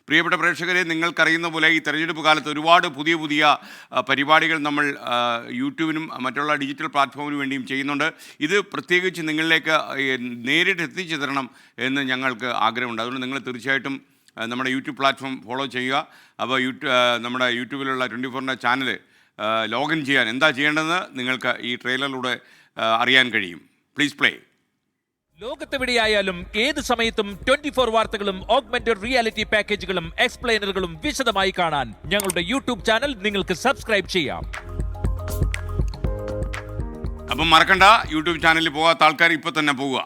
പ്രിയപ്പെട്ട പ്രേക്ഷകരെ, നിങ്ങൾക്കറിയുന്ന പോലെ ഈ തെരഞ്ഞെടുപ്പ് കാലത്ത് ഒരുപാട് പുതിയ പുതിയ പരിപാടികൾ നമ്മൾ യൂട്യൂബിനും മറ്റുള്ള ഡിജിറ്റൽ പ്ലാറ്റ്ഫോമിന് വേണ്ടിയും ചെയ്യുന്നുണ്ട്. ഇത് പ്രത്യേകിച്ച് നിങ്ങളിലേക്ക് നേരിട്ട് എത്തിച്ചു തരണം എന്ന് ഞങ്ങൾക്ക് ആഗ്രഹമുണ്ട്. അതുകൊണ്ട് നിങ്ങൾ തീർച്ചയായിട്ടും നമ്മുടെ യൂട്യൂബ് പ്ലാറ്റ്ഫോം ഫോളോ ചെയ്യുക. അപ്പോൾ നമ്മുടെ യൂട്യൂബിലുള്ള 24ൻ്റെ ചാനൽ ലോഗിൻ ചെയ്യാൻ എന്താ ചെയ്യേണ്ടതെന്ന് നിങ്ങൾക്ക് ഈ ട്രെയിലറിലൂടെ അറിയാൻ കഴിയും. Please play. ലോകത്തെവിടെയായാലും ഏത് സമയത്തും 24 വാർത്തകളും ഓഗ്മെന്റഡ് റിയാലിറ്റി പാക്കേജുകളും എക്സ്പ്ലെയിനറുകളും വിശദമായി കാണാൻ ഞങ്ങളുടെ യൂട്യൂബ് ചാനൽ നിങ്ങൾക്ക് സബ്സ്ക്രൈബ് ചെയ്യാം. അപ്പം മറക്കണ്ട, യൂട്യൂബ് ചാനലിൽ പോകാത്ത ആൾക്കാർ ഇപ്പോൾ തന്നെ പോവുക.